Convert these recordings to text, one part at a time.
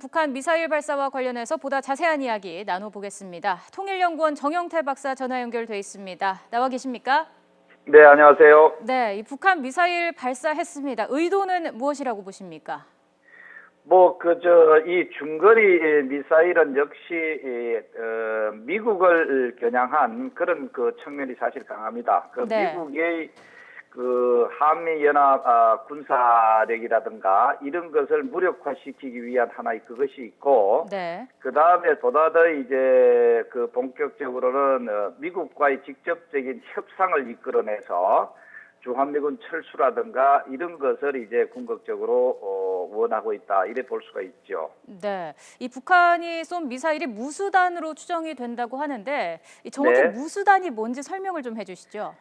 북한 미사일 발사와 관련해서 보다 자세한 이야기 나눠보겠습니다. 통일연구원 정영태 박사 전화 연결돼 있습니다. 나와 계십니까? 네, 안녕하세요. 네, 이 북한 미사일 발사했습니다. 의도는 무엇이라고 보십니까? 이 중거리 미사일은 역시, 미국을 겨냥한 그런 측면이 사실 강합니다. 네. 미국의 한미연합 군사력이라든가 이런 것을 무력화시키기 위한 하나의 그것이 있고, 네. 그 다음에 보다 더 이제 본격적으로는 미국과의 직접적인 협상을 이끌어내서 주한미군 철수라든가 이런 것을 이제 궁극적으로 원하고 있다 이래 볼 수가 있죠. 네, 이 북한이 쏜 미사일이 무수단으로 추정이 된다고 하는데 정확히 네. 무수단이 뭔지 설명을 좀 해주시죠.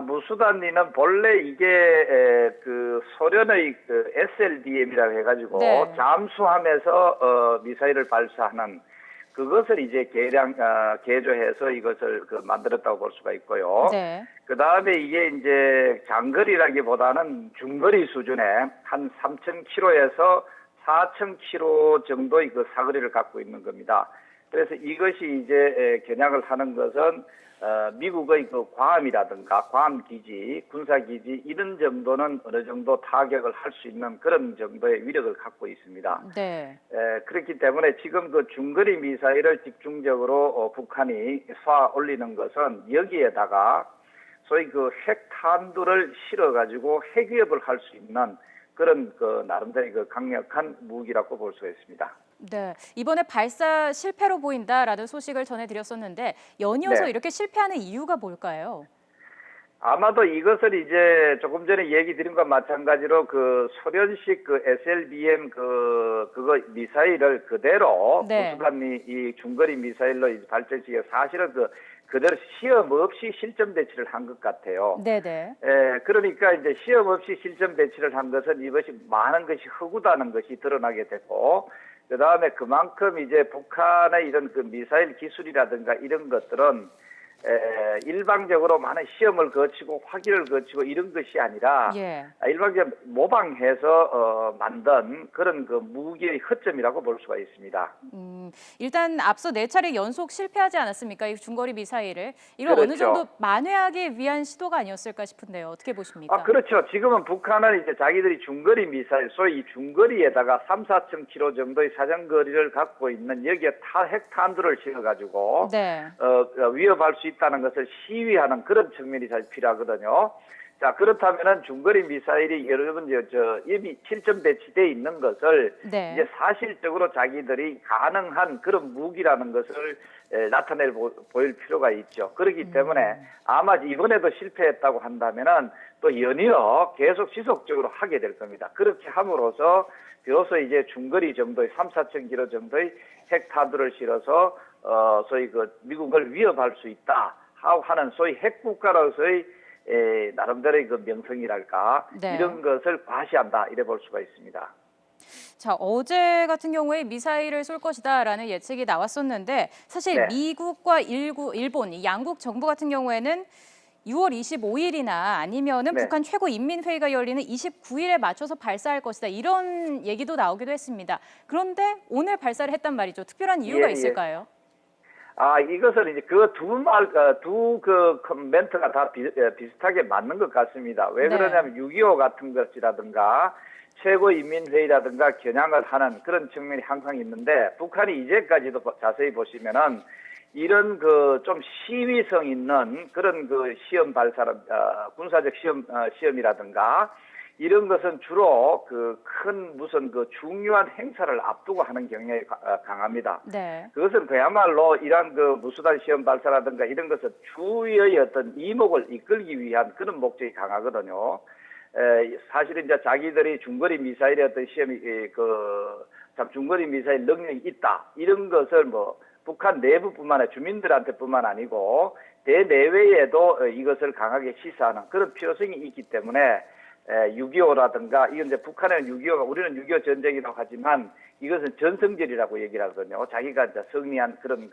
무수단리는 본래 이게 소련의 SLBM이라고 해가지고 네. 잠수함에서 미사일을 발사하는 그것을 이제 개조해서 이것을 만들었다고 볼 수가 있고요. 네. 그 다음에 이게 이제 장거리라기보다는 중거리 수준의 한 3,000km에서 4,000km 정도의 사거리를 갖고 있는 겁니다. 그래서 이것이 이제 겨냥을 하는 것은 미국의 괌이라든가 괌 기지, 군사 기지 이런 정도는 어느 정도 타격을 할 수 있는 그런 정도의 위력을 갖고 있습니다. 네. 그렇기 때문에 지금 중거리 미사일을 집중적으로 북한이 쏴 올리는 것은 여기에다가 소위 핵탄두를 실어가지고 핵위협을 할 수 있는 그런 나름대로 강력한 무기라고 볼 수가 있습니다. 네, 이번에 발사 실패로 보인다라는 소식을 전해드렸었는데 연이어서 네. 이렇게 실패하는 이유가 뭘까요? 아마도 이것을 이제 조금 전에 얘기 드린 것과 마찬가지로 소련식 SLBM 그거 미사일을 그대로 네. 무수단 이 중거리 미사일로 이제 발전시켜 사실은 그대로 시험 없이 실전 배치를 한 것 같아요. 네네. 그러니까 이제 시험 없이 실전 배치를 한 것은 이것이 많은 것이 허구다는 것이 드러나게 됐고, 그 다음에 그만큼 이제 북한의 이런 미사일 기술이라든가 이런 것들은 일방적으로 많은 시험을 거치고 확인을 거치고 이런 것이 아니라 예. 일방적으로 모방해서 만든 그런 무기의 허점이라고 볼 수가 있습니다. 일단 앞서 4차례 연속 실패하지 않았습니까? 이 중거리 미사일을. 이걸 그렇죠. 어느 정도 만회하기 위한 시도가 아니었을까 싶은데요. 어떻게 보십니까? 그렇죠. 지금은 북한은 이제 자기들이 중거리 미사일, 소위 이 중거리에다가 3,4,000km 정도의 사정거리를 갖고 있는 여기에 핵탄두를 실어가지고 네. 위협할 수 있다는 것을 시위하는 그런 측면이 사실 필요하거든요. 자, 그렇다면은 중거리 미사일이 여러분 이미 실전 배치되어 있는 것을 네. 이제 사실적으로 자기들이 가능한 그런 무기라는 것을 보일 필요가 있죠. 그렇기 때문에 아마 이번에도 실패했다고 한다면은 또 연이어 계속 지속적으로 하게 될 겁니다. 그렇게 함으로써 비로소 이제 중거리 정도의 3,4,000km 정도의 핵탄두를 실어서 소위 미국을 위협할 수 있다 하는 소위 핵국가로서의 나름대로의 명성이랄까 네. 이런 것을 과시한다 이래 볼 수가 있습니다. 자, 어제 같은 경우에 미사일을 쏠 것이다라는 예측이 나왔었는데 사실 네. 미국과 일본 이 양국 정부 같은 경우에는 6월 25일이나 아니면은 네. 북한 최고인민회의가 열리는 29일에 맞춰서 발사할 것이다. 이런 얘기도 나오기도 했습니다. 그런데 오늘 발사를 했단 말이죠. 특별한 이유가 예. 있을까요? 이것은 이제 두 멘트가 다 비슷하게 맞는 것 같습니다. 왜 네. 그러냐면 6.25 같은 것이라든가 최고인민회의라든가 겨냥을 하는 그런 측면이 항상 있는데 북한이 이제까지도 자세히 보시면은 이런 좀 시위성 있는 그런 시험 군사적 시험이라든가 이런 것은 주로 큰 무슨 중요한 행사를 앞두고 하는 경향이 강합니다. 네. 그것은 그야말로 이러한 무수단 시험 발사라든가 이런 것은 주의 어떤 이목을 이끌기 위한 그런 목적이 강하거든요. 사실은 이제 자기들이 중거리 미사일의 어떤 시험이 중거리 미사일 능력이 있다 이런 것을 북한 내부뿐만 아니라 주민들한테뿐만 아니고 대내외에도 이것을 강하게 시사하는 그런 필요성이 있기 때문에 6.25라든가 이건 이제 북한은 6.25가 우리는 6.25 전쟁이라고 하지만 이것은 전성절이라고 얘기를 하거든요. 자기가 이제 승리한 그런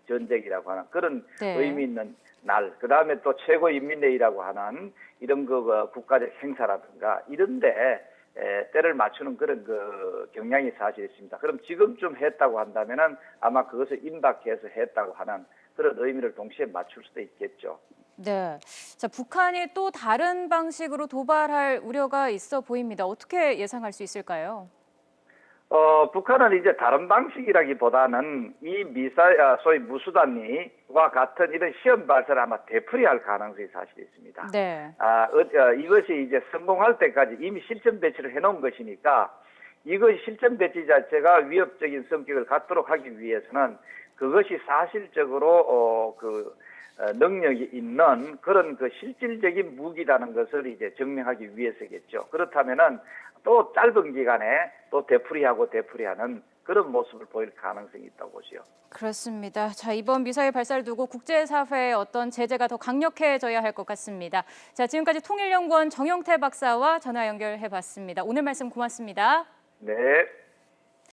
전쟁이라고 하는 그런 네. 의미 있는 날. 그 다음에 또 최고인민회의라고 하는 이런 국가적 행사라든가 이런데 때를 맞추는 그런 그 경향이 사실 있습니다. 그럼 지금쯤 했다고 한다면은 아마 그것을 임박해서 했다고 하는 그런 의미를 동시에 맞출 수도 있겠죠. 네. 자, 북한이 또 다른 방식으로 도발할 우려가 있어 보입니다. 어떻게 예상할 수 있을까요? 북한은 이제 다른 방식이라기보다는 이 소위 무수단위와 같은 이런 시험 발사를 아마 되풀이할 가능성이 사실 있습니다. 네. 이것이 이제 성공할 때까지 이미 실전 배치를 해놓은 것이니까 이것이 실전 배치 자체가 위협적인 성격을 갖도록 하기 위해서는 그것이 사실적으로 능력이 있는 그런 그 실질적인 무기라는 것을 이제 증명하기 위해서겠죠. 그렇다면은 또 짧은 기간에 또 되풀이하는 그런 모습을 보일 가능성이 있다고 보죠. 그렇습니다. 자, 이번 미사일 발사를 두고 국제사회의 어떤 제재가 더 강력해져야 할 것 같습니다. 자, 지금까지 통일연구원 정영태 박사와 전화 연결해봤습니다. 오늘 말씀 고맙습니다. 네.